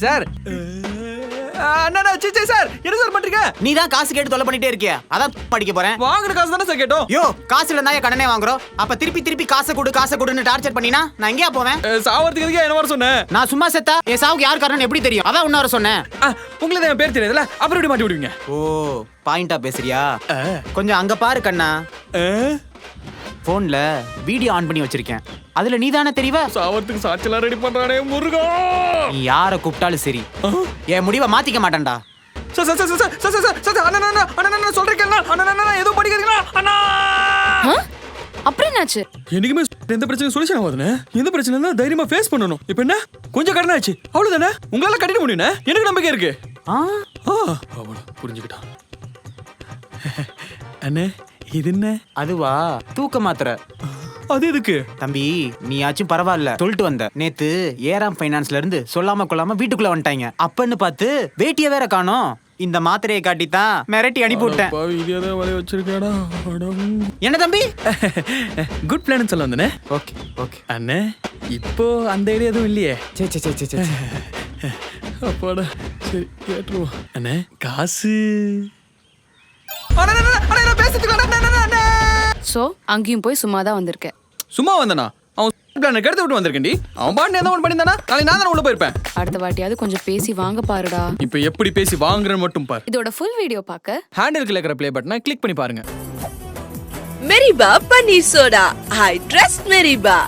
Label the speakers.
Speaker 1: Sir அண்ணா சிச்சே sir என்ன sir பண்றீங்க?
Speaker 2: நீ தான் காசு கேட்டு தொலை பண்ணிட்டே இருக்கியா? அதான் படிக்க போறேன்.
Speaker 1: வாங்குற காசு தானே சார் கேட்டோம்.
Speaker 2: யோ காசு இல்ல தான் கடனே வாங்குறோம். அப்ப திருப்பி காசை கொடுன்னு டார்ச்சர் பண்ணினா நான் எங்கயா போவேன்?
Speaker 1: சாவறதுக்கு எதுக்கு என்ன வர சொன்னேன்?
Speaker 2: நான் சும்மா செத்தா என் சாவுக்கு யார் காரணம் எப்படி தெரியும்? அதான் உன்ன வர சொன்னேன்.
Speaker 1: உங்களுக்கு என் பேர் தெரியாதுல, அப்புறம் எப்படி மாட்டி விடுவீங்க?
Speaker 2: ஓ பாயிண்டா பேசுறியா? கொஞ்சம் அங்க பாரு கண்ணா. போன்ல வீடியோ ஆன் பண்ணி வச்சிருக்கேன். அதுல நீ தானே தெரியவ?
Speaker 1: சாவறதுக்கு சாட்சியெல்லாம் ரெடி பண்றானே முருகா.
Speaker 2: நீ யாரை கூப்பிட்டாலும் சரி என் முடிவை மாத்திக்க மாட்டேன்டா.
Speaker 1: Sir sir sir sir sir sir அண்ணா சொல்றேன் அண்ணா ஏதோ படிக்கிறீங்களா அண்ணா?
Speaker 3: அப்புறம் என்னாச்சு?
Speaker 1: என்னைக்குமே எந்த பிரச்சனையும் சொல்யூஷன் ஆகாதுண்ணே. எந்த பிரச்சனை இருந்தா தைரியமா ஃபேஸ் பண்ணணும். இப்போ என்ன கொஞ்சம் கடன் ஆச்சு அவ்வளவுதானே. உங்களால கட்டிட முடியும்ண்ணே, எனக்கு நம்பிக்கை இருக்கு. அவ்வளோ புரிஞ்சுக்கிட்டான். அண்ணே இது என்ன?
Speaker 2: அதுவா தூக்க மாத்திரை.
Speaker 1: அது எதுக்கு?
Speaker 2: தம்பி நீயாச்சும் பரவாயில்ல சொல்லிட்டு வந்த. நேத்து ஏராம் ஃபைனான்ஸ்ல இருந்து சொல்லாம கொள்ளாம வீட்டுக்குள்ள வந்துட்டாங்க. அப்பன்னு பார்த்து வேட்டிய வேற காணோம். இந்த மாத்திரையை காட்டித்தான் மிரட்டி அனுப்பி விட்டேன். என்ன தம்பி
Speaker 1: குட் பிளான் சொல்ல வந்தனே.
Speaker 2: ஓகே ஓகே
Speaker 1: அண்ணே இப்போ அந்த ஐடியா எதுவும் இல்லையே.
Speaker 2: சே
Speaker 1: அப்பாடா சரி கேட்டுருவோம். அண்ணே காசு
Speaker 3: சோ அங்கேயும் போய் சும்மா தான் வந்திருக்கேன்.
Speaker 1: சும்மா வந்தனா? அவன் பிளான் எடுத்து விட்டு வந்திருக்கேன்டி. அவன் பாட்டு எந்த ஒன்று பண்ணியிருந்தானா நாளைக்கு நான் தானே உள்ள போயிருப்பேன்.
Speaker 3: அடுத்த வாட்டியாவது கொஞ்சம் பேசி வாங்க பாருடா.
Speaker 1: இப்போ எப்படி பேசி வாங்குறேன்னு மட்டும் பாரு.
Speaker 3: இதோட ஃபுல் வீடியோ பார்க்க
Speaker 1: ஹேண்டிலுக்கு இருக்கிற ப்ளே பட்டனை கிளிக் பண்ணி பாருங்க.
Speaker 4: Meriba Paneer Soda. I trust Meriba.